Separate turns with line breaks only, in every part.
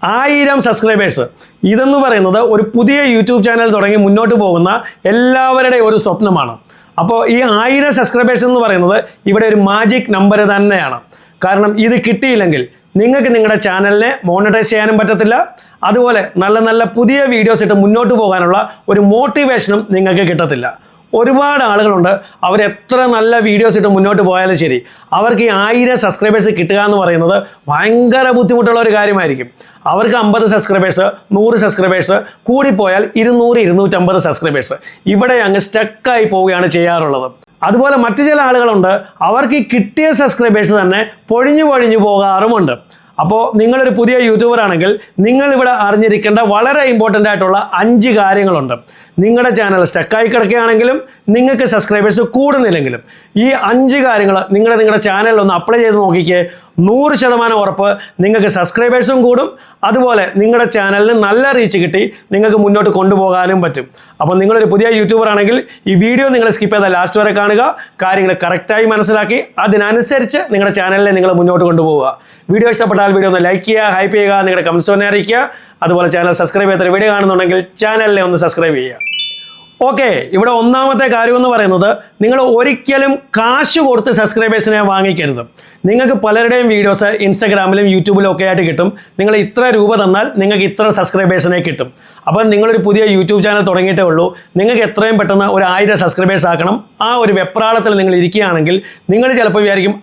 1000 subscribers ഇതെന്ന് പറയുന്നത് ഒരു പുതിയ യൂട്യൂബ് ചാനൽ തുടങ്ങി മുന്നോട്ട് പോകുന്ന എല്ലാവരുടെയും ഒരു സ്വപ്നമാണ്. അപ്പോൾ ഈ 1000 സബ്സ്ക്രൈബേഴ്സ് എന്ന് പറയുന്നത് ഇവിടെ ഒരു മാജിക് നമ്പർ തന്നെയാണ്. കാരണം ഇത് കിട്ടിയില്ലെങ്കിൽ നിങ്ങൾക്ക് നിങ്ങളുടെ ചാനലിനെ മോണിറ്റൈസ് ചെയ്യാനും പറ്റത്തില്ല. അതുപോലെ നല്ല നല്ല പുതിയ വീഡിയോസ് ഇട്ട് മുന്നോട്ട് പോകാനുള്ള ഒരു മോട്ടിവേഷനും നിങ്ങൾക്ക് കിട്ടത്തില്ല. ഒരുപാട് ആളുകളുണ്ട്, അവരെത്ര നല്ല വീഡിയോസ് ഇട്ട് മുന്നോട്ട് പോയാലും ശരി, അവർക്ക് ഈ 1000 സബ്സ്ക്രൈബേഴ്സ് കിട്ടുക എന്ന് പറയുന്നത് ഭയങ്കര ബുദ്ധിമുട്ടുള്ള ഒരു കാര്യമായിരിക്കും. അവർക്ക് 50 സബ്സ്ക്രൈബേഴ്സ്, 100 സബ്സ്ക്രൈബേഴ്സ്, കൂടിപ്പോയാൽ 200-250 സബ്സ്ക്രൈബേഴ്സ്, ഇവിടെ അങ്ങ് സ്റ്റക്കായി പോവുകയാണ് ചെയ്യാറുള്ളത്. അതുപോലെ മറ്റു ചില ആളുകളുണ്ട്, അവർക്ക് ഈ കിട്ടിയ സബ്സ്ക്രൈബേഴ്സ് തന്നെ പൊഴിഞ്ഞു പോകാറുമുണ്ട്. അപ്പോൾ നിങ്ങളൊരു പുതിയ യൂട്യൂബർ ആണെങ്കിൽ നിങ്ങളിവിടെ അറിഞ്ഞിരിക്കേണ്ട വളരെ ഇമ്പോർട്ടൻ്റ് ആയിട്ടുള്ള 5 കാര്യങ്ങളുണ്ട്. നിങ്ങളുടെ ചാനൽ സ്റ്റക്കായി കിടക്കുകയാണെങ്കിലും നിങ്ങൾക്ക് സബ്സ്ക്രൈബേഴ്സ് കൂടുന്നില്ലെങ്കിലും ഈ 5 കാര്യങ്ങൾ നിങ്ങളുടെ ചാനലിൽ ഒന്ന് അപ്ലൈ ചെയ്ത് നോക്കിക്കേ. 100% ഉറപ്പ് നിങ്ങൾക്ക് സബ്സ്ക്രൈബേഴ്സും കൂടും. അതുപോലെ നിങ്ങളുടെ ചാനലിന് നല്ല റീച്ച് കിട്ടി നിങ്ങൾക്ക് മുന്നോട്ട് കൊണ്ടുപോകാനും പറ്റും. അപ്പോൾ നിങ്ങളൊരു പുതിയ യൂട്യൂബർ ആണെങ്കിൽ ഈ വീഡിയോ നിങ്ങൾ സ്കിപ്പ് ചെയ്താൽ ലാസ്റ്റ് വരെ കാണുക. കാര്യങ്ങൾ കറക്റ്റായി മനസ്സിലാക്കി അതിനനുസരിച്ച് നിങ്ങളുടെ ചാനലിനെ നിങ്ങൾ മുന്നോട്ട് കൊണ്ടുപോവുക. വീഡിയോ ഇഷ്ടപ്പെട്ടാൽ വീഡിയോ ഒന്ന് ലൈക്ക് ചെയ്യുക, ഹൈപ്പ് ചെയ്യുക, നിങ്ങളുടെ കമൻസ് ഒന്ന് അറിയിക്കുക. അതുപോലെ ചാനൽ സബ്സ്ക്രൈബ് ചെയ്യാത്ത വീഡിയോ കാണുന്നുണ്ടെങ്കിൽ ചാനലിനെ ഒന്ന് സബ്സ്ക്രൈബ് ചെയ്യുക. ഓക്കെ, ഇവിടെ ഒന്നാമത്തെ കാര്യം എന്ന് പറയുന്നത്, നിങ്ങൾ ഒരിക്കലും കാശ് കൊടുത്ത് സബ്സ്ക്രൈബേഴ്സിനെ വാങ്ങിക്കരുത്. നിങ്ങൾക്ക് പലരുടെയും വീഡിയോസ് ഇൻസ്റ്റാഗ്രാമിലും യൂട്യൂബിലും ഒക്കെ ആയിട്ട് കിട്ടും. നിങ്ങൾ ഇത്ര രൂപ തന്നാൽ നിങ്ങൾക്ക് ഇത്ര സബ്സ്ക്രൈബേഴ്സിനെ കിട്ടും. അപ്പം നിങ്ങളൊരു പുതിയ യൂട്യൂബ് ചാനൽ തുടങ്ങിയിട്ടേ ഉള്ളൂ, നിങ്ങൾക്ക് എത്രയും പെട്ടെന്ന് ഒരു 1000 സബ്സ്ക്രൈബേഴ്സ് ആക്കണം. ആ ഒരു വെപ്രാളത്തിൽ നിങ്ങൾ ഇരിക്കുകയാണെങ്കിൽ നിങ്ങൾ ചിലപ്പോൾ വിചാരിക്കും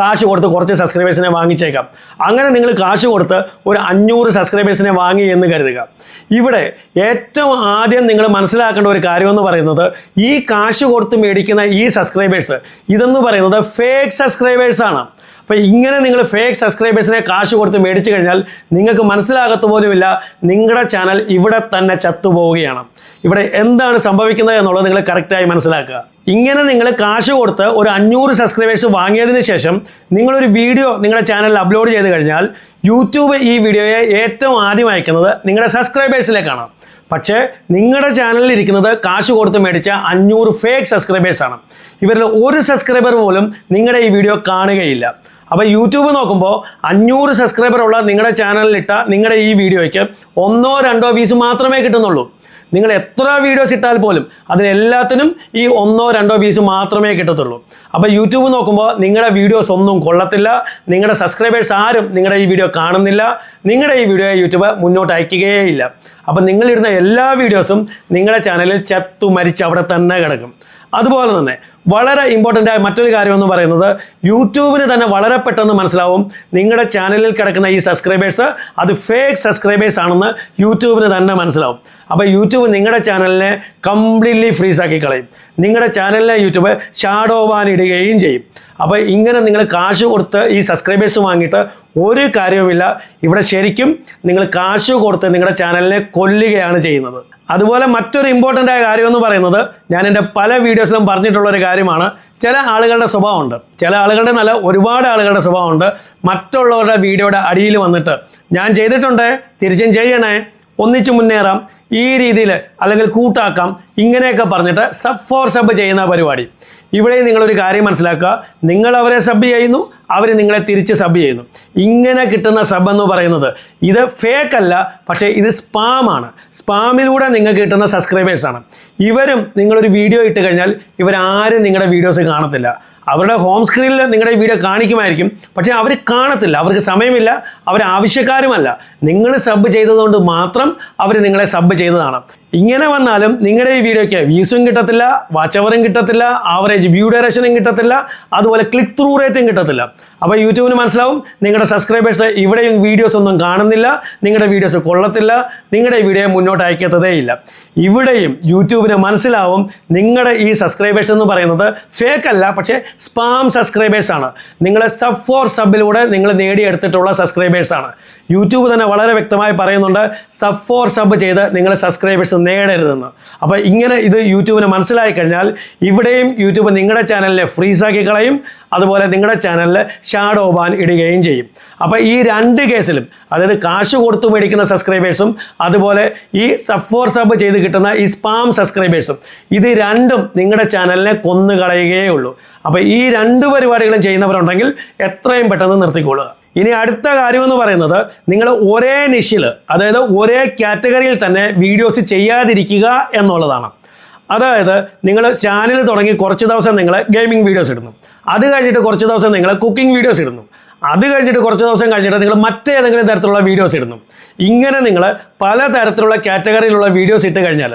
കാശ് കൊടുത്ത് കുറച്ച് സബ്സ്ക്രൈബേഴ്സിനെ വാങ്ങിച്ചേക്കാം. അങ്ങനെ നിങ്ങൾ കാശ് കൊടുത്ത് ഒരു 500 സബ്സ്ക്രൈബേഴ്സിനെ വാങ്ങി എന്ന് കരുതുക. ഇവിടെ ഏറ്റവും ആദ്യം നിങ്ങൾ മനസ്സിലാക്കേണ്ട ഒരു കാര്യമെന്ന് പറയുന്നത്, ഈ കാശ് കൊടുത്ത് മേടിക്കുന്ന ഈ സബ്സ്ക്രൈബേഴ്സ് ഇതെന്ന് പറയുന്നത് ഫേക്ക് സബ്സ്ക്രൈബേഴ്സാണ്. അപ്പോൾ ഇങ്ങനെ നിങ്ങൾ ഫേക്ക് സബ്സ്ക്രൈബേഴ്സിനെ കാശ് കൊടുത്ത് മേടിച്ചു കഴിഞ്ഞാൽ നിങ്ങൾക്ക് മനസ്സിലാകത്ത പോലുമില്ല നിങ്ങളുടെ ചാനൽ ഇവിടെ തന്നെ ചത്തുപോവുകയാണ്. ഇവിടെ എന്താണ് സംഭവിക്കുന്നത് എന്നുള്ളത് നിങ്ങൾ കറക്റ്റായി മനസ്സിലാക്കുക. ഇങ്ങനെ നിങ്ങൾ കാശ് കൊടുത്ത് ഒരു 500 സബ്സ്ക്രൈബേഴ്സ് വാങ്ങിയതിന് ശേഷം നിങ്ങളൊരു വീഡിയോ നിങ്ങളുടെ ചാനലിൽ അപ്ലോഡ് ചെയ്ത് കഴിഞ്ഞാൽ യൂട്യൂബ് ഈ വീഡിയോയെ ഏറ്റവും ആദ്യം അയക്കുന്നത് നിങ്ങളുടെ സബ്സ്ക്രൈബേഴ്സിലേക്കാണ്. പക്ഷേ നിങ്ങളുടെ ചാനലിൽ ഇരിക്കുന്നത് കാശ് കൊടുത്ത് മേടിച്ച 500 ഫേക്ക് സബ്സ്ക്രൈബേഴ്സാണ്. ഇവരിൽ ഒരു സബ്സ്ക്രൈബർ പോലും നിങ്ങളുടെ ഈ വീഡിയോ കാണുകയില്ല. അപ്പോൾ യൂട്യൂബ് നോക്കുമ്പോൾ 500 സബ്സ്ക്രൈബർ ഉള്ള നിങ്ങളുടെ ചാനലിലിട്ട നിങ്ങളുടെ ഈ വീഡിയോയ്ക്ക് 1-2 വ്യൂസ് മാത്രമേ കിട്ടുന്നുള്ളൂ. നിങ്ങൾ എത്ര വീഡിയോസ് ഇട്ടാൽ പോലും അതിനെല്ലാത്തിനും ഈ 1-2 വ്യൂസ് മാത്രമേ കിട്ടത്തുള്ളൂ. അപ്പോൾ യൂട്യൂബ് നോക്കുമ്പോൾ നിങ്ങളുടെ വീഡിയോസ് ഒന്നും കൊള്ളത്തില്ല, നിങ്ങളുടെ സബ്സ്ക്രൈബേഴ്സ് ആരും നിങ്ങളുടെ ഈ വീഡിയോ കാണുന്നില്ല, നിങ്ങളുടെ ഈ വീഡിയോ യൂട്യൂബ് മുന്നോട്ട് അയക്കുകയില്ല. അപ്പോൾ നിങ്ങളിടുന്ന എല്ലാ വീഡിയോസും നിങ്ങളുടെ ചാനലിൽ ചത്തു മരിച്ച് അവിടെ തന്നെ കിടക്കും. അതുപോലെ തന്നെ വളരെ ഇമ്പോർട്ടൻ്റ് ആയ മറ്റൊരു കാര്യം എന്ന് പറയുന്നത്, യൂട്യൂബിന് തന്നെ വളരെ പെട്ടെന്ന് മനസ്സിലാവും നിങ്ങളുടെ ചാനലിൽ കിടക്കുന്ന ഈ സബ്സ്ക്രൈബേഴ്സ് അത് ഫേക്ക് സബ്സ്ക്രൈബേഴ്സ് ആണെന്ന് യൂട്യൂബിന് തന്നെ മനസ്സിലാവും. അപ്പോൾ യൂട്യൂബ് നിങ്ങളുടെ ചാനലിനെ കംപ്ലീറ്റ്ലി ഫ്രീസാക്കി കളയും. നിങ്ങളുടെ ചാനലിനെ യൂട്യൂബ് ഷാഡോ ബാൻ ഇടുകയും ചെയ്യും. അപ്പോൾ ഇങ്ങനെ നിങ്ങൾ കാശ് കൊടുത്ത് ഈ സബ്സ്ക്രൈബേഴ്സ് വാങ്ങിയിട്ട് ഒരു കാര്യവുമില്ല. ഇവിടെ ശരിക്കും നിങ്ങൾ കാശ് കൊടുത്ത് നിങ്ങളുടെ ചാനലിനെ കൊല്ലുകയാണ് ചെയ്യുന്നത്. അതുപോലെ മറ്റൊരു ഇമ്പോർട്ടൻ്റ് ആയ കാര്യം എന്ന് പറയുന്നത്, ഞാൻ എൻ്റെ പല വീഡിയോസിലും പറഞ്ഞിട്ടുള്ളൊരു കാര്യമാണ്, ചില ആളുകളുടെ സ്വഭാവമുണ്ട്, ചില ആളുകളുടെ നല്ല ഒരുപാട് ആളുകളുടെ സ്വഭാവമുണ്ട്, മറ്റുള്ളവരുടെ വീഡിയോയുടെ അടിയിൽ വന്നിട്ട് ഞാൻ ചെയ്തിട്ടുണ്ട്, തിരിച്ചും ചെയ്യണേ, ഒന്നിച്ചു മുന്നേറാം, ഈ രീതിയിൽ അല്ലെങ്കിൽ കൂട്ടാക്കാം, ഇങ്ങനെയൊക്കെ പറഞ്ഞിട്ട് സബ് ഫോർ സബ് ചെയ്യുന്ന പരിപാടി. ഇവിടെ നിങ്ങളൊരു കാര്യം മനസ്സിലാക്കുക, നിങ്ങൾ അവരെ സബ് ചെയ്യുന്നു, അവർ നിങ്ങളെ തിരിച്ച് സബ് ചെയ്യുന്നു. ഇങ്ങനെ കിട്ടുന്ന സബ് എന്ന് പറയുന്നത് ഇത് ഫേക്ക് അല്ല, പക്ഷേ ഇത് സ്പാമാണ്. സ്പാമിലൂടെ നിങ്ങൾക്ക് കിട്ടുന്ന സബ്സ്ക്രൈബേഴ്സാണ്. ഇവരും നിങ്ങളൊരു വീഡിയോ ഇട്ട് കഴിഞ്ഞാൽ ഇവരാരും നിങ്ങളുടെ വീഡിയോസ് കാണത്തില്ല. അവരുടെ ഹോം സ്ക്രീനിൽ നിങ്ങളുടെ വീഡിയോ കാണിക്കുമായിരിക്കും, പക്ഷേ അവർ കാണത്തില്ല, അവർക്ക് സമയമില്ല, അവർ ആവശ്യക്കാരുമല്ല. നിങ്ങൾ സബ് ചെയ്തതുകൊണ്ട് മാത്രം അവർ നിങ്ങളെ സബ് ചെയ്തതാണ്. ഇങ്ങനെ വന്നാലും നിങ്ങളുടെ ഈ വീഡിയോയ്ക്ക് വ്യൂസും കിട്ടത്തില്ല, വാച്ച് അവറും കിട്ടത്തില്ല, ആവറേജ് വ്യൂ ഡ്യൂറേഷനും കിട്ടത്തില്ല, അതുപോലെ ക്ലിക്ക് ത്രൂ റേറ്റും കിട്ടത്തില്ല. അപ്പോൾ യൂട്യൂബിന് മനസ്സിലാവും നിങ്ങളുടെ സബ്സ്ക്രൈബേഴ്സ് ഇവിടെയും വീഡിയോസ് ഒന്നും കാണുന്നില്ല, നിങ്ങളുടെ വീഡിയോസ് കൊള്ളത്തില്ല, നിങ്ങളുടെ ഈ വീഡിയോ മുന്നോട്ട് അയക്കത്തതേ ഇല്ല. ഇവിടെയും യൂട്യൂബിന് മനസ്സിലാവും നിങ്ങളുടെ ഈ സബ്സ്ക്രൈബേഴ്സ് എന്ന് പറയുന്നത് ഫേക്ക് അല്ല, പക്ഷേ സ്പാം സബ്സ്ക്രൈബേഴ്സാണ്. നിങ്ങളെ സബ് ഫോർ സബിലൂടെ നിങ്ങൾ നേടിയെടുത്തിട്ടുള്ള സബ്സ്ക്രൈബേഴ്സാണ്. യൂട്യൂബ് തന്നെ വളരെ വ്യക്തമായി പറയുന്നുണ്ട്, സബ് ഫോർ സബ് ചെയ്ത് നിങ്ങൾ സബ്സ്ക്രൈബേഴ്സ് നേടരുതെന്ന്. അപ്പോൾ ഇങ്ങനെ ഇത് യൂട്യൂബിന് മനസ്സിലായി കഴിഞ്ഞാൽ ഇവിടെയും യൂട്യൂബ് നിങ്ങളുടെ ചാനലിനെ ഫ്രീസാക്കി കളയും, അതുപോലെ നിങ്ങളുടെ ചാനലിൽ ഷാഡോ ബാൻ ഇടുകയും ചെയ്യും. അപ്പോൾ ഈ 2 കേസിലും, അതായത് കാശ് കൊടുത്തു മേടിക്കുന്ന സബ്സ്ക്രൈബേഴ്സും അതുപോലെ ഈ സബ് ഫോർ സബ് ചെയ്ത് കിട്ടുന്ന ഈ സ്പാം സബ്സ്ക്രൈബേഴ്സും, ഇത് രണ്ടും നിങ്ങളുടെ ചാനലിനെ കൊന്നു കളയുകയേ ഉള്ളൂ. അപ്പോൾ ഈ 2 പരിപാടികളും ചെയ്യുന്നവരുണ്ടെങ്കിൽ എത്രയും പെട്ടെന്ന് നിർത്തിക്കൊള്ളുക. ഇനി അടുത്ത കാര്യമെന്ന് പറയുന്നത് നിങ്ങൾ ഒരേ നിഷിൽ അതായത് ഒരേ കാറ്റഗറിയിൽ തന്നെ വീഡിയോസ് ചെയ്യാതിരിക്കുക എന്നുള്ളതാണ്. അതായത് നിങ്ങൾ ചാനൽ തുടങ്ങി കുറച്ച് ദിവസം നിങ്ങൾ ഗെയിമിംഗ് വീഡിയോസ് ഇടുന്നു, അത് കഴിഞ്ഞിട്ട് കുറച്ച് ദിവസം നിങ്ങൾ കുക്കിംഗ് വീഡിയോസ് ഇടുന്നു, അത് കഴിഞ്ഞിട്ട് കുറച്ച് ദിവസം കഴിഞ്ഞിട്ട് നിങ്ങൾ മറ്റേതെങ്കിലും തരത്തിലുള്ള വീഡിയോസ് ഇടുന്നു. ഇങ്ങനെ നിങ്ങൾ പല തരത്തിലുള്ള കാറ്റഗറിയിലുള്ള വീഡിയോസ് ഇട്ട് കഴിഞ്ഞാൽ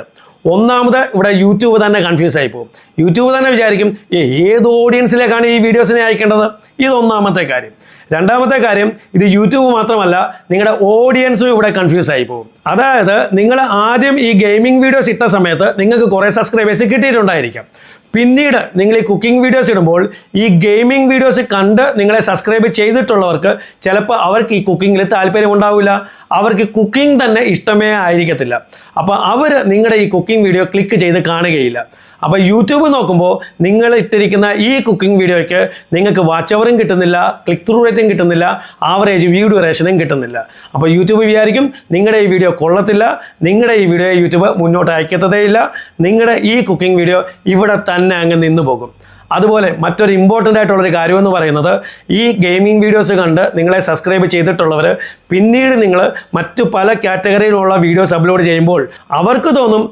ഒന്നാമത് ഇവിടെ യൂട്യൂബ് തന്നെ കൺഫ്യൂസ് ആയി പോകും. യൂട്യൂബ് തന്നെ വിചാരിക്കും ഏത് ഓഡിയൻസിലേക്കാണ് ഈ വീഡിയോസിനെ അയക്കേണ്ടത്. ഇതൊന്നാമത്തെ കാര്യം. രണ്ടാമത്തെ കാര്യം, ഇത് യൂട്യൂബ് മാത്രമല്ല നിങ്ങളുടെ ഓഡിയൻസും ഇവിടെ കൺഫ്യൂസ് ആയി പോകും. അതായത് നിങ്ങൾ ആദ്യം ഈ ഗെയിമിംഗ് വീഡിയോസ് ഇട്ട സമയത്ത് നിങ്ങൾക്ക് കുറേ സബ്സ്ക്രൈബേഴ്സ് കിട്ടിയിട്ടുണ്ടായിരിക്കാം. പിന്നീട് നിങ്ങൾ ഈ കുക്കിംഗ് വീഡിയോസ് ഇടുമ്പോൾ ഈ ഗെയിമിംഗ് വീഡിയോസ് കണ്ട് നിങ്ങളെ സബ്സ്ക്രൈബ് ചെയ്തിട്ടുള്ളവർക്ക് ചിലപ്പോൾ അവർക്ക് ഈ കുക്കിങ്ങിൽ താല്പര്യം ഉണ്ടാവില്ല, അവർക്ക് കുക്കിംഗ് തന്നെ ഇഷ്ടമേ ആയിരിക്കത്തില്ല. അപ്പോൾ അവർ നിങ്ങളുടെ ഈ കുക്കിംഗ് വീഡിയോ ക്ലിക്ക് ചെയ്ത് കാണുകയില്ല. അപ്പോൾ യൂട്യൂബ് നോക്കുമ്പോൾ നിങ്ങൾ ഇട്ടിരിക്കുന്ന ഈ കുക്കിംഗ് വീഡിയോയ്ക്ക് നിങ്ങൾക്ക് വാച്ച് അവറും കിട്ടുന്നില്ല, ക്ലിക്ക് ത്രൂ റേറ്റും കിട്ടുന്നില്ല, ആവറേജ് വ്യൂ ഡ്യൂറേഷനും കിട്ടുന്നില്ല. അപ്പോൾ യൂട്യൂബ് വിചാരിക്കും നിങ്ങളുടെ ഈ വീഡിയോ കൊള്ളത്തില്ല, നിങ്ങളുടെ ഈ വീഡിയോ യൂട്യൂബ് മുന്നോട്ട് അയക്കത്തതേയില്ല, നിങ്ങളുടെ ഈ കുക്കിംഗ് വീഡിയോ ഇവിടെ തന്നെ അങ്ങ് നിന്ന് പോകും. അതുപോലെ മറ്റൊരു ഇമ്പോർട്ടൻ്റ് ആയിട്ടുള്ളൊരു കാര്യമെന്ന് പറയുന്നത്, ഈ ഗെയിമിംഗ് വീഡിയോസ് കണ്ട് നിങ്ങളെ സബ്സ്ക്രൈബ് ചെയ്തിട്ടുള്ളവർ പിന്നീട് നിങ്ങൾ മറ്റു പല കാറ്റഗറിയിലുള്ള വീഡിയോസ് അപ്ലോഡ് ചെയ്യുമ്പോൾ അവർക്ക് തോന്നും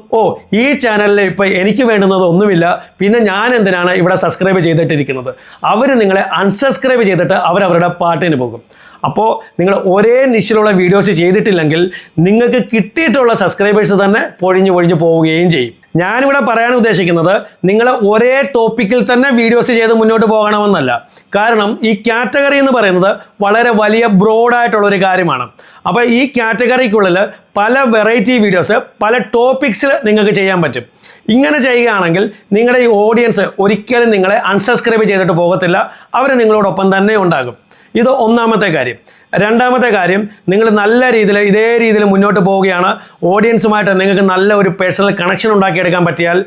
ഈ ചാനലിൽ ഇപ്പോൾ എനിക്ക് വേണ്ടുന്നത് ഒന്നുമില്ല, പിന്നെ ഞാൻ എന്തിനാണ് ഇവിടെ സബ്സ്ക്രൈബ് ചെയ്തിട്ടിരിക്കുന്നത്. അവർ നിങ്ങളെ അൺസബ്സ്ക്രൈബ് ചെയ്തിട്ട് അവരവരുടെ പാട്ടിന് പോകും. അപ്പോൾ നിങ്ങൾ ഒരേ നിഷിലുള്ള വീഡിയോസ് ചെയ്തിട്ടില്ലെങ്കിൽ നിങ്ങൾക്ക് കിട്ടിയിട്ടുള്ള സബ്സ്ക്രൈബേഴ്സ് തന്നെ പൊഴിഞ്ഞു പോവുകയും ചെയ്യും. ഞാനിവിടെ പറയാൻ ഉദ്ദേശിക്കുന്നത് നിങ്ങൾ ഒരേ ടോപ്പിക്കിൽ തന്നെ വീഡിയോസ് ചെയ്ത് മുന്നോട്ട് പോകണമെന്നല്ല. കാരണം ഈ കാറ്റഗറി എന്ന് പറയുന്നത് വളരെ വലിയ ബ്രോഡായിട്ടുള്ളൊരു കാര്യമാണ്. അപ്പോൾ ഈ കാറ്റഗറിക്കുള്ളിൽ പല വെറൈറ്റി വീഡിയോസ് പല ടോപ്പിക്സിൽ നിങ്ങൾക്ക് ചെയ്യാൻ പറ്റും. ഇങ്ങനെ ചെയ്യുകയാണെങ്കിൽ നിങ്ങളുടെ ഈ ഓഡിയൻസ് ഒരിക്കലും നിങ്ങളെ അൺസബ്സ്ക്രൈബ് ചെയ്തിട്ട് പോകത്തില്ല, അവർ നിങ്ങളോടൊപ്പം തന്നെ ഉണ്ടാകും. ഇത് ഒന്നാമത്തെ കാര്യം. രണ്ടാമത്തെ കാര്യം, നിങ്ങൾ നല്ല രീതിയിൽ ഇതേ രീതിയിൽ മുന്നോട്ട് പോവുകയാണ്, ഓഡിയൻസുമായിട്ട് നിങ്ങൾക്ക് നല്ല ഒരു പേഴ്സണൽ കണക്ഷൻ ഉണ്ടാക്കിയെടുക്കാൻ പറ്റിയാൽ,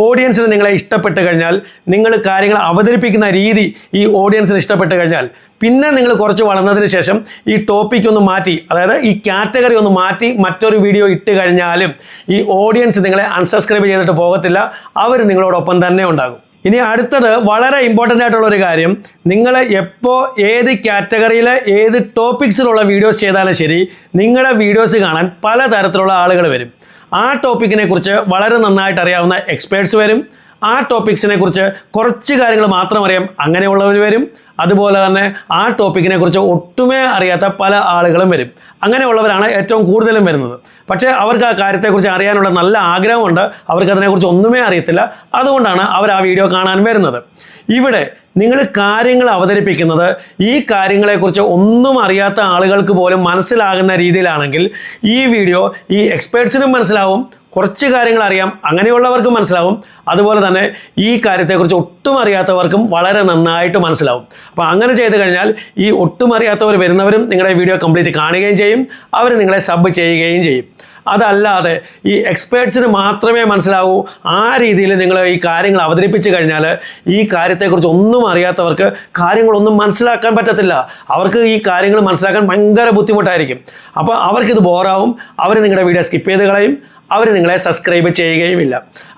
ഓഡിയൻസിന് നിങ്ങളെ ഇഷ്ടപ്പെട്ട് കഴിഞ്ഞാൽ, നിങ്ങൾ കാര്യങ്ങൾ അവതരിപ്പിക്കുന്ന രീതി ഈ ഓഡിയൻസിന് ഇഷ്ടപ്പെട്ട് കഴിഞ്ഞാൽ, പിന്നെ നിങ്ങൾ കുറച്ച് വളർന്നതിന് ശേഷം ഈ ടോപ്പിക് ഒന്ന് മാറ്റി, അതായത് ഈ കാറ്റഗറി ഒന്ന് മാറ്റി മറ്റൊരു വീഡിയോ ഇട്ട് കഴിഞ്ഞാലും ഈ ഓഡിയൻസ് നിങ്ങളെ അൺസബ്സ്ക്രൈബ് ചെയ്തിട്ട് പോകത്തില്ല, അവർ നിങ്ങളോടൊപ്പം തന്നെ ഉണ്ടാകും. ഇനി അടുത്തത് വളരെ ഇമ്പോർട്ടൻ്റ് ആയിട്ടുള്ള ഒരു കാര്യം, നിങ്ങൾ എപ്പോൾ ഏത് കാറ്റഗറിയിൽ ഏത് ടോപ്പിക്സിലുള്ള വീഡിയോസ് ചെയ്താലും ശരി, നിങ്ങളുടെ വീഡിയോസ് കാണാൻ പലതരത്തിലുള്ള ആളുകൾ വരും. ആ ടോപ്പിക്കിനെ കുറിച്ച് വളരെ നന്നായിട്ട് അറിയാവുന്ന എക്സ്പേർട്സ് വരും, ആ ടോപ്പിക്സിനെ കുറിച്ച് കുറച്ച് കാര്യങ്ങൾ മാത്രം അറിയാം അങ്ങനെയുള്ളവർ വരും, അതുപോലെ തന്നെ ആ ടോപ്പിക്കിനെ കുറിച്ച് ഒട്ടുമേ അറിയാത്ത പല ആളുകളും വരും. അങ്ങനെയുള്ളവരാണ് ഏറ്റവും കൂടുതലും വരുന്നത്. പക്ഷേ അവർക്ക് ആ കാര്യത്തെക്കുറിച്ച് അറിയാനുള്ള നല്ല ആഗ്രഹമുണ്ട്, അവർക്ക് അതിനെക്കുറിച്ച് ഒന്നുമേ അറിയത്തില്ല, അതുകൊണ്ടാണ് അവർ ആ വീഡിയോ കാണാൻ വരുന്നത്. ഇവിടെ നിങ്ങൾ കാര്യങ്ങൾ അവതരിപ്പിക്കുന്നത് ഈ കാര്യങ്ങളെക്കുറിച്ച് ഒന്നും അറിയാത്ത ആളുകൾക്ക് പോലും മനസ്സിലാകുന്ന രീതിയിലാണെങ്കിൽ ഈ വീഡിയോ ഈ എക്സ്പേർട്സിനും മനസ്സിലാവും, കുറച്ച് കാര്യങ്ങൾ അറിയാം അങ്ങനെയുള്ളവർക്കും മനസ്സിലാവും, അതുപോലെ തന്നെ ഈ കാര്യത്തെക്കുറിച്ച് ഒട്ടും അറിയാത്തവർക്കും വളരെ നന്നായിട്ട് മനസ്സിലാവും. അപ്പോൾ അങ്ങനെ ചെയ്ത് കഴിഞ്ഞാൽ ഈ ഒട്ടും അറിയാത്തവർ വരുന്നവരും നിങ്ങളുടെ വീഡിയോ കംപ്ലീറ്റ് കാണുകയും ചെയ്യും, അവർ നിങ്ങളെ സബ് ചെയ്യുകയും ചെയ്യും. അതല്ലാതെ ഈ എക്സ്പേർട്സിന് മാത്രമേ മനസ്സിലാവൂ ആ രീതിയിൽ നിങ്ങൾ ഈ കാര്യങ്ങൾ അവതരിപ്പിച്ച് കഴിഞ്ഞാൽ ഈ കാര്യത്തെക്കുറിച്ച് ഒന്നും അറിയാത്തവർക്ക് കാര്യങ്ങളൊന്നും മനസ്സിലാക്കാൻ പറ്റത്തില്ല, അവർക്ക് ഈ കാര്യങ്ങൾ മനസ്സിലാക്കാൻ ഭയങ്കര ബുദ്ധിമുട്ടായിരിക്കും. അപ്പോൾ അവർക്കിത് ബോറാവും, അവർ നിങ്ങളുടെ വീഡിയോ സ്കിപ്പ് ചെയ്ത് കളയും, അവർ നിങ്ങളെ സബ്സ്ക്രൈബ് ചെയ്യുകയുമില്ല.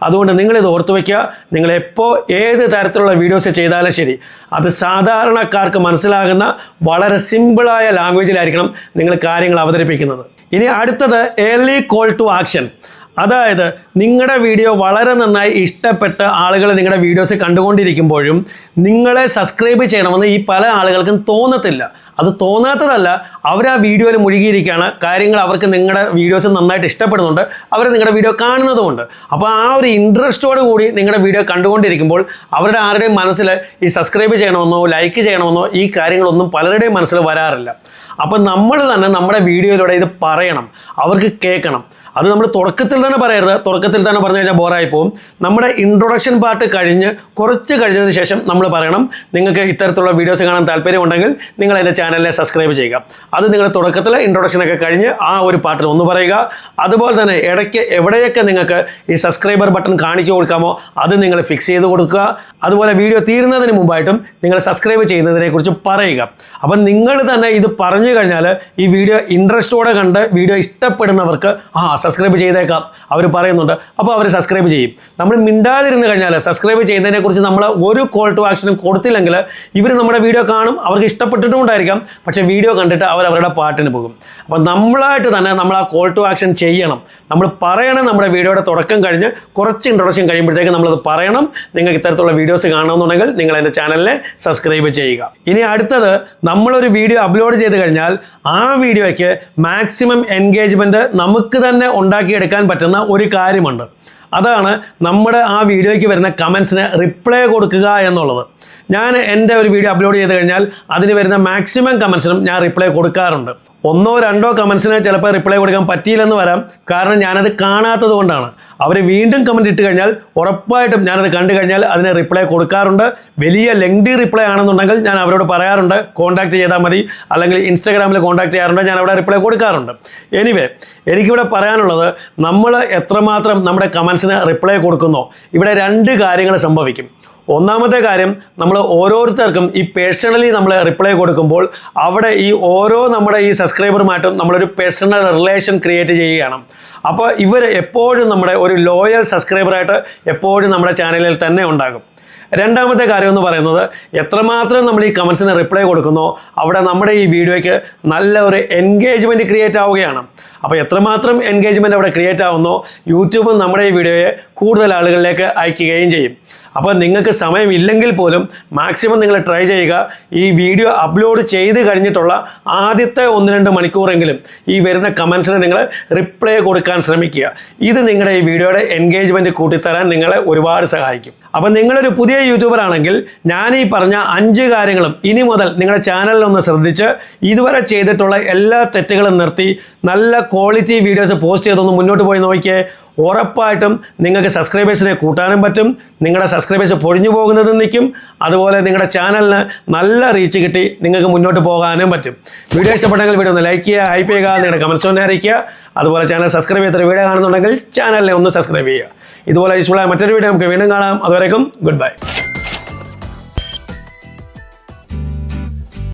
അതുകൊണ്ട് നിങ്ങളിത് ഓർത്ത് വയ്ക്കുക, നിങ്ങളെപ്പോൾ ഏത് തരത്തിലുള്ള വീഡിയോസ് ചെയ്താലും ശരി അത് സാധാരണക്കാർക്ക് മനസ്സിലാകുന്ന വളരെ സിമ്പിളായ ലാംഗ്വേജിലായിരിക്കണം നിങ്ങൾ കാര്യങ്ങൾ അവതരിപ്പിക്കുന്നത്. ഇനി അടുത്തത് ഏർലി കോൾ ടു ആക്ഷൻ. അതായത് നിങ്ങളുടെ വീഡിയോ വളരെ നന്നായി ഇഷ്ടപ്പെട്ട് ആളുകൾ നിങ്ങളുടെ വീഡിയോസ് കണ്ടുകൊണ്ടിരിക്കുമ്പോഴും നിങ്ങളെ സബ്സ്ക്രൈബ് ചെയ്യണമെന്ന് ഈ പല ആളുകൾക്കും തോന്നത്തില്ല. അത് തോന്നാത്തതല്ല, അവർ ആ വീഡിയോയിൽ മുഴുകിയിരിക്കുകയാണ്, കാര്യങ്ങൾ അവർക്ക് നിങ്ങളുടെ വീഡിയോസ് നന്നായിട്ട് ഇഷ്ടപ്പെടുന്നുണ്ട്, അവർ നിങ്ങളുടെ വീഡിയോ കാണുന്നതുകൊണ്ട്. അപ്പോൾ ആ ഒരു ഇൻട്രസ്റ്റോട് കൂടി നിങ്ങളുടെ വീഡിയോ കണ്ടുകൊണ്ടിരിക്കുമ്പോൾ അവരുടെ ആരുടെയും മനസ്സിൽ ഈ സബ്സ്ക്രൈബ് ചെയ്യണമെന്നോ ലൈക്ക് ചെയ്യണമെന്നോ ഈ കാര്യങ്ങളൊന്നും പലരുടെയും മനസ്സിൽ വരാറില്ല. അപ്പം നമ്മൾ തന്നെ നമ്മുടെ വീഡിയോയിലൂടെ ഇത് പറയണം, അവർക്ക് കേൾക്കണം. അത് നമ്മൾ തുടക്കത്തിൽ തന്നെ പറയരുത്, തുടക്കത്തിൽ തന്നെ പറഞ്ഞു കഴിഞ്ഞാൽ ബോറായി പോകും. നമ്മുടെ ഇൻട്രൊഡക്ഷൻ പാർട്ട് കുറച്ച് കഴിഞ്ഞതിന് ശേഷം നമ്മൾ പറയണം, നിങ്ങൾക്ക് ഇത്തരത്തിലുള്ള വീഡിയോസ് കാണാൻ താല്പര്യമുണ്ടെങ്കിൽ നിങ്ങൾ എൻ്റെ ചാനലിനെ സബ്സ്ക്രൈബ് ചെയ്യുക. അത് നിങ്ങൾ തുടക്കത്തിൽ ഇൻട്രൊഡക്ഷനൊക്കെ കഴിഞ്ഞ് ആ ഒരു പാർട്ടിൽ ഒന്ന് പറയുക. അതുപോലെ തന്നെ ഇടയ്ക്ക് എവിടെയൊക്കെ നിങ്ങൾക്ക് ഈ സബ്സ്ക്രൈബർ ബട്ടൺ കാണിച്ചു കൊടുക്കാമോ അത് നിങ്ങൾ ഫിക്സ് ചെയ്ത് കൊടുക്കുക. അതുപോലെ വീഡിയോ തീരുന്നതിന് മുമ്പായിട്ടും നിങ്ങൾ സബ്സ്ക്രൈബ് ചെയ്യുന്നതിനെക്കുറിച്ച് പറയുക. അപ്പം നിങ്ങൾ തന്നെ ഇത് പറഞ്ഞു കഴിഞ്ഞാൽ ഈ വീഡിയോ ഇൻട്രസ്റ്റോടെ കണ്ട് വീഡിയോ ഇഷ്ടപ്പെടുന്നവർക്ക് സബ്സ്ക്രൈബ് ചെയ്തേക്കാം അവർ പറയുന്നുണ്ട്. അപ്പോൾ അവർ സബ്സ്ക്രൈബ് ചെയ്യും. നമ്മൾ മിണ്ടാതിരുന്ന് കഴിഞ്ഞാൽ സബ്സ്ക്രൈബ് ചെയ്യുന്നതിനെക്കുറിച്ച് നമ്മൾ ഒരു കോൾ ടു ആക്ഷനും കൊടുത്തില്ലെങ്കിൽ ഇവർ നമ്മുടെ വീഡിയോ കാണും, അവർക്ക് ഇഷ്ടപ്പെട്ടിട്ടുണ്ടായിരിക്കാം, പക്ഷേ വീഡിയോ കണ്ടിട്ട് അവർ അവരുടെ പാട്ടിന് പോകും. അപ്പോൾ നമ്മളായിട്ട് തന്നെ നമ്മൾ ആ കോൾ ടു ആക്ഷൻ ചെയ്യണം. നമ്മൾ പറയണം. നമ്മുടെ വീഡിയോയുടെ തുടക്കം കഴിഞ്ഞ് കുറച്ച് ഇൻട്രൊഡക്ഷൻ കഴിയുമ്പോഴത്തേക്ക് നമ്മളത് പറയണം. നിങ്ങൾക്ക് ഇത്തരത്തിലുള്ള വീഡിയോസ് കാണണമെന്നുണ്ടെങ്കിൽ നിങ്ങൾ എൻ്റെ ചാനലിനെ സബ്സ്ക്രൈബ് ചെയ്യുക. ഇനി അടുത്തത്, നമ്മളൊരു വീഡിയോ അപ്ലോഡ് ചെയ്ത് കഴിഞ്ഞാൽ ആ വീഡിയോയ്ക്ക് മാക്സിമം എൻഗേജ്മെൻറ്റ് നമുക്ക് തന്നെ ഉണ്ടാക്കിയെടുക്കാൻ പറ്റുന്ന ഒരു കാര്യമുണ്ട്. അതാണ് നമ്മുടെ ആ വീഡിയോയ്ക്ക് വരുന്ന കമൻസിന് റിപ്ലൈ കൊടുക്കുക എന്നുള്ളത്. ഞാൻ എൻ്റെ ഒരു വീഡിയോ അപ്ലോഡ് ചെയ്ത് കഴിഞ്ഞാൽ അതിന് വരുന്ന മാക്സിമം കമൻസിനും ഞാൻ റിപ്ലൈ കൊടുക്കാറുണ്ട്. 1 or 2 കമൻസിന് ചിലപ്പോൾ റിപ്ലൈ കൊടുക്കാൻ പറ്റിയില്ലെന്ന് വരാം, കാരണം ഞാനത് കാണാത്തത് കൊണ്ടാണ്. അവർ വീണ്ടും കമൻറ്റ് ഇട്ട് കഴിഞ്ഞാൽ ഉറപ്പായിട്ടും ഞാനത് കണ്ടു കഴിഞ്ഞാൽ അതിന് റിപ്ലൈ കൊടുക്കാറുണ്ട്. വലിയ ലെങ്തി റിപ്ലൈ ആണെന്നുണ്ടെങ്കിൽ ഞാൻ അവരോട് പറയാറുണ്ട്, കോൺടാക്ട് ചെയ്താൽ മതി, അല്ലെങ്കിൽ ഇൻസ്റ്റാഗ്രാമിൽ കോൺടാക്ട് ചെയ്യാറുണ്ട്, ഞാൻ അവിടെ റിപ്ലൈ കൊടുക്കാറുണ്ട്. എനിവേ, എനിക്കിവിടെ പറയാനുള്ളത്, നമ്മൾ എത്രമാത്രം നമ്മുടെ കമൻസിന് റിപ്ലൈ കൊടുക്കുന്നോ ഇവിടെ 2 കാര്യങ്ങൾ സംഭവിക്കും. ഒന്നാമത്തെ കാര്യം, നമ്മൾ ഓരോരുത്തർക്കും ഈ പേഴ്സണലി നമ്മൾ റിപ്ലൈ കൊടുക്കുമ്പോൾ അവിടെ ഈ ഓരോ നമ്മുടെ ഈ സബ്സ്ക്രൈബറുമായിട്ടും നമ്മളൊരു പേഴ്സണൽ റിലേഷൻ ക്രിയേറ്റ് ചെയ്യുകയാണ്. അപ്പോൾ ഇവർ എപ്പോഴും നമ്മുടെ ഒരു ലോയൽ സബ്സ്ക്രൈബറായിട്ട് എപ്പോഴും നമ്മുടെ ചാനലിൽ തന്നെ ഉണ്ടാകും. രണ്ടാമത്തെ കാര്യം എന്ന് പറയുന്നത്, എത്രമാത്രം നമ്മൾ ഈ കമൻസിന് റിപ്ലൈ കൊടുക്കുന്നോ അവിടെ നമ്മുടെ ഈ വീഡിയോയ്ക്ക് നല്ല ഒരു എൻഗേജ്മെൻറ്റ് ക്രിയേറ്റ് ആവുകയാണ്. അപ്പോൾ എത്രമാത്രം എൻഗേജ്മെൻറ്റ് അവിടെ ക്രിയേറ്റ് ആവുന്നോ യൂട്യൂബ് നമ്മുടെ ഈ വീഡിയോയെ കൂടുതൽ ആളുകളിലേക്ക് അയക്കുകയും ചെയ്യും. അപ്പോൾ നിങ്ങൾക്ക് സമയമില്ലെങ്കിൽ പോലും മാക്സിമം നിങ്ങൾ ട്രൈ ചെയ്യുക. ഈ വീഡിയോ അപ്ലോഡ് ചെയ്ത് കഴിഞ്ഞിട്ടുള്ള ആദ്യത്തെ 1-2 മണിക്കൂറെങ്കിലും ഈ വരുന്ന കമൻസിന് നിങ്ങൾ റിപ്ലൈ കൊടുക്കാൻ ശ്രമിക്കുക. ഇത് നിങ്ങളുടെ ഈ വീഡിയോയുടെ എൻഗേജ്മെൻറ്റ് കൂട്ടിത്തരാൻ നിങ്ങളെ ഒരുപാട് സഹായിക്കും. അപ്പോൾ നിങ്ങളൊരു പുതിയ യൂട്യൂബർ ആണെങ്കിൽ ഞാൻ ഈ പറഞ്ഞ 5 കാര്യങ്ങളും ഇനി മുതൽ നിങ്ങളുടെ ചാനലിലൊന്ന് ശ്രദ്ധിച്ച് ഇതുവരെ ചെയ്തിട്ടുള്ള എല്ലാ തെറ്റുകളും നിർത്തി നല്ല ക്വാളിറ്റി വീഡിയോസ് പോസ്റ്റ് ചെയ്തൊന്ന് മുന്നോട്ട് പോയി നോക്കിയേ. ഉറപ്പായിട്ടും നിങ്ങൾക്ക് സബ്സ്ക്രൈബേഴ്സിനെ കൂട്ടാനും പറ്റും, നിങ്ങളുടെ സബ്സ്ക്രൈബേഴ്സ് പൊഴിഞ്ഞു പോകുന്നതും നിൽക്കും, അതുപോലെ നിങ്ങളുടെ ചാനലിന് നല്ല റീച്ച് കിട്ടി നിങ്ങൾക്ക് മുന്നോട്ട് പോകാനും പറ്റും. വീഡിയോ ഇഷ്ടപ്പെട്ടെങ്കിൽ വീഡിയോ ഒന്ന് ലൈക്ക് ചെയ്യുക, ഹൈപ്പ് ചെയ്യുക, നിങ്ങളുടെ കമൻസ് ഒന്ന് അറിയിക്കുക. അതുപോലെ ചാനൽ സബ്സ്ക്രൈബ് ചെയ്തിട്ട് വീഡിയോ കാണുന്നുണ്ടെങ്കിൽ ചാനലിനെ ഒന്ന് സബ്സ്ക്രൈബ് ചെയ്യുക. ഇതുപോലെ യൂസ്ഫുള്ളായ മറ്റൊരു വീഡിയോ നമുക്ക് വീണ്ടും കാണാം. അതുവരേക്കും ഗുഡ് ബൈ.